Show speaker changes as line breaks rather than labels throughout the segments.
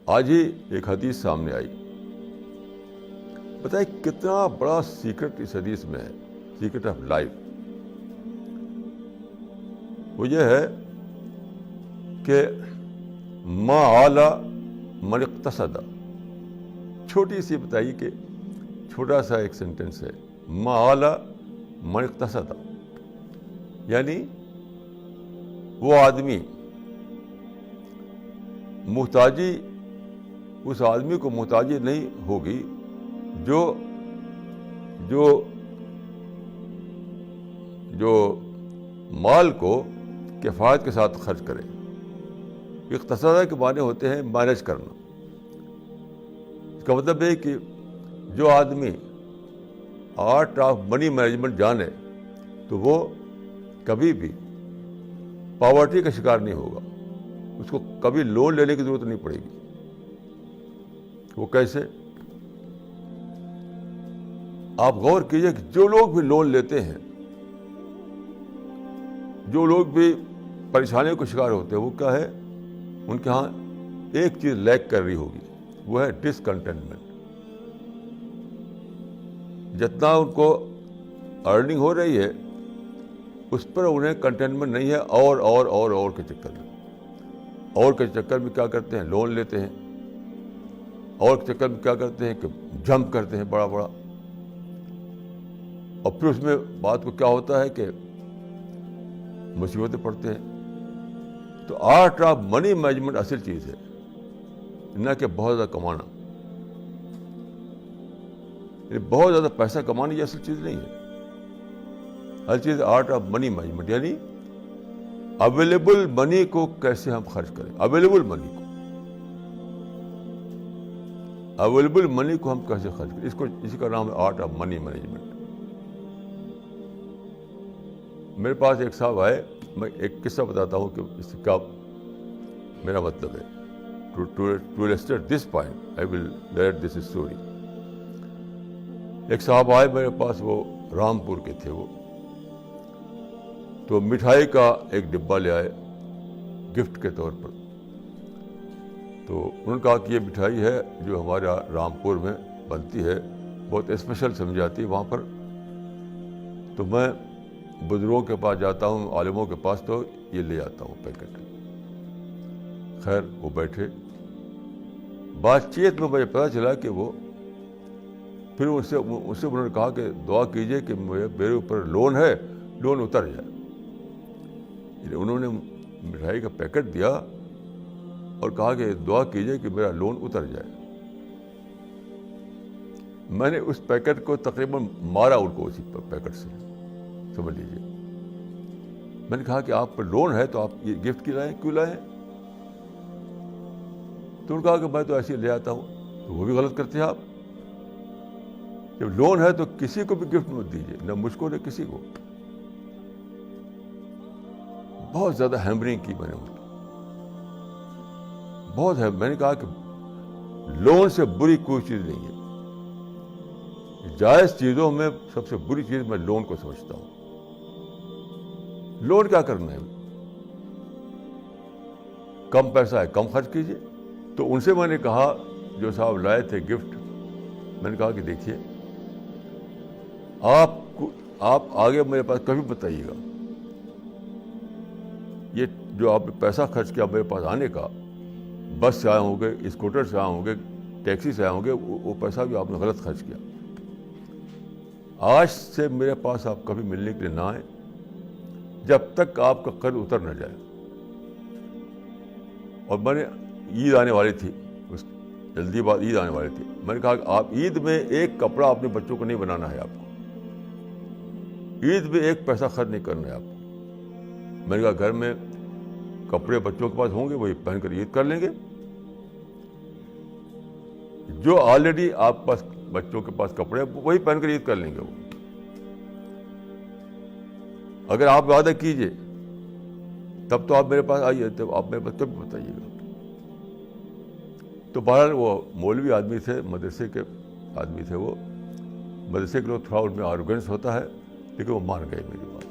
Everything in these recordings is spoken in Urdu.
آج ہی ایک حدیث سامنے آئی. بتائیے کتنا بڑا سیکرٹ اس حدیث میں ہے, سیکرٹ آف لائف. وہ یہ ہے کہ ما اعلی من اقتصد. چھوٹی سی بتائیے کہ چھوٹا سا ایک سینٹینس ہے, ما اعلی من اقتصد, یعنی وہ آدمی محتاجی, اس آدمی کو محتاجی نہیں ہوگی جو مال کو کفایت کے ساتھ خرچ کرے. اقتصاد کے معنی ہوتے ہیں مینج کرنا. اس کا مطلب ہے کہ جو آدمی آرٹ آف منی مینجمنٹ جانے تو وہ کبھی بھی پاورٹی کا شکار نہیں ہوگا. اس کو کبھی لون لینے کی ضرورت نہیں پڑے گی. وہ کیسے؟ آپ غور کیجئے کہ جو لوگ بھی لون لیتے ہیں, جو لوگ بھی پریشانیوں کا شکار ہوتے ہیں, وہ کیا ہے, ان کے ہاں ایک چیز لیک کر رہی ہوگی, وہ ہے ڈسکنٹینٹمنٹ. جتنا ان کو ارننگ ہو رہی ہے اس پر انہیں کنٹینٹمنٹ نہیں ہے, اور کے چکر میں, اور کے چکر میں کیا کرتے ہیں, لون لیتے ہیں, اور کے چکر میں کیا کرتے ہیں کہ جمپ کرتے ہیں بڑا بڑا. اور پھر اس میں بات کو کیا ہوتا ہے کہ مصیبتیں پڑتے ہیں. تو آرٹ آف منی مینجمنٹ اصل چیز ہے, نہ کہ بہت زیادہ کمانا. بہت زیادہ پیسہ کمانا یہ اصل چیز نہیں ہے. ہر چیز آرٹ آف منی مینجمنٹ, یعنی اویلیبل منی کو کیسے ہم خرچ کریں. اویلیبل منی کو ہم کیسے خرچ کریں, اسی کا نام ہے آرٹ آف منی مینجمنٹ. میرے پاس ایک صاحب آئے, میں ایک قصہ بتاتا ہوں کہ اس سے کیا میرا مطلب ہے. To illustrate this point, I will narrate this story. ایک صاحب آئے میرے پاس, وہ رامپور کے تھے. وہ تو مٹھائی کا ایک ڈبہ لے آئے گفٹ کے طور پر. تو انہوں نے کہا کہ یہ مٹھائی ہے جو ہمارے رامپور میں بنتی ہے, بہت اسپیشل سمجھی جاتی ہے وہاں پر. تو میں بزرگوں کے پاس جاتا ہوں, عالموں کے پاس, تو یہ لے آتا ہوں پیکٹ. خیر وہ بیٹھے, بات چیت میں مجھے پتا چلا کہ وہ پھر ان سے انہوں نے کہا کہ دعا کیجئے کہ میرے اوپر لون ہے, لون اتر جائے. انہوں نے مٹھائی کا پیکٹ دیا اور کہا کہ دعا کیجئے کہ میرا لون اتر جائے. میں نے اس پیکٹ کو تقریباً مارا ان کو اسی پیکٹ سے, سمجھ لیجیے. میں نے کہا کہ آپ پر لون ہے تو آپ یہ گفٹ کیوں لائیں؟ تو انہوں نے کہا کہ میں تو ایسے ہی لے آتا ہوں. تو وہ بھی غلط کرتے ہیں آپ. جب لون ہے تو کسی کو بھی گفٹ مت دیجیے, نہ مجھ کو نہ کسی کو. بہت زیادہ ہیمرنگ کی میں نے ان کی, بہت ہے. میں نے کہا کہ لون سے بری کوئی چیز نہیں ہے. جائز چیزوں میں سب سے بری چیز میں لون کو سمجھتا ہوں. لون کیا کرنا ہے, کم پیسہ ہے کم خرچ کیجیے. تو ان سے میں نے کہا, جو صاحب لائے تھے گفٹ, میں نے کہا کہ دیکھیے آپ آگے میرے پاس کبھی بتائیے گا, یہ جو آپ نے پیسہ خرچ کیا میرے پاس آنے کا, بس سے آئے ہوں گے, اسکوٹر سے آئے ہوں گے, ٹیکسی سے آئے ہوں گے, وہ پیسہ بھی آپ نے غلط خرچ کیا. آج سے میرے پاس آپ کبھی ملنے کے لیے نہ آئیں جب تک آپ کا قرض اتر نہ جائے. اور میں نے, عید آنے والی تھی, جلدی بعد عید آنے والی تھی. میں نے کہا کہ آپ عید میں ایک کپڑا اپنے بچوں کو نہیں بنانا ہے, آپ کو عید میں ایک پیسہ خرچ نہیں کرنا ہے آپ کو. میں نے کہا گھر میں کپڑے بچوں کے پاس ہوں گے, وہی پہن کر عید کر لیں گے. جو آلریڈی آپ پاس بچوں کے پاس کپڑے وہی پہن کر عید کر لیں گے. وہ اگر آپ وعدہ کیجئے تب تو آپ میرے پاس آئیے, تب آپ میرے پاس کبھی بتائیے گا. تو بہرحال وہ مولوی آدمی تھے, مدرسے کے آدمی تھے. وہ مدرسے کے لوگ تھوڑا ان میں آروگنس ہوتا ہے, لیکن وہ مان گئے میری بات.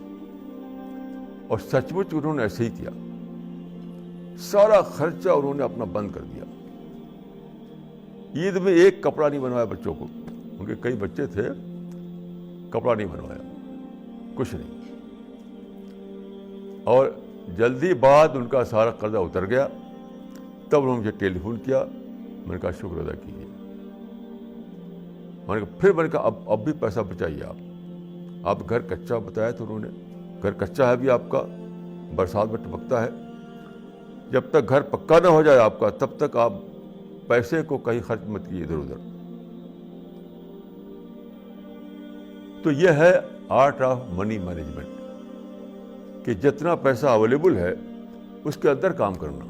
اور سچ مچ انہوں نے ایسے ہی کیا. سارا خرچہ انہوں نے اپنا بند کر دیا. عید میں ایک کپڑا نہیں بنوایا بچوں کو. ان کے کئی بچے تھے, کپڑا نہیں بنوایا, کچھ نہیں. اور جلدی بعد ان کا سارا قرضہ اتر گیا. تب انہوں نے مجھے ٹیلی فون کیا. میں نے کہا شکر ادا کیجیے. پھر میں نے کہا اب بھی پیسہ بچائیے آپ گھر کچا بتایا تو انہوں نے. گھر کچا ہے ابھی آپ کا, برسات میں ٹپکتا ہے. جب تک گھر پکا نہ ہو جائے آپ کا, تب تک آپ پیسے کو کہیں خرچ مت کیجیے ادھر ادھر. تو یہ ہے آرٹ آف منی مینجمنٹ, کہ جتنا پیسہ اویلیبل ہے اس کے اندر کام کرنا.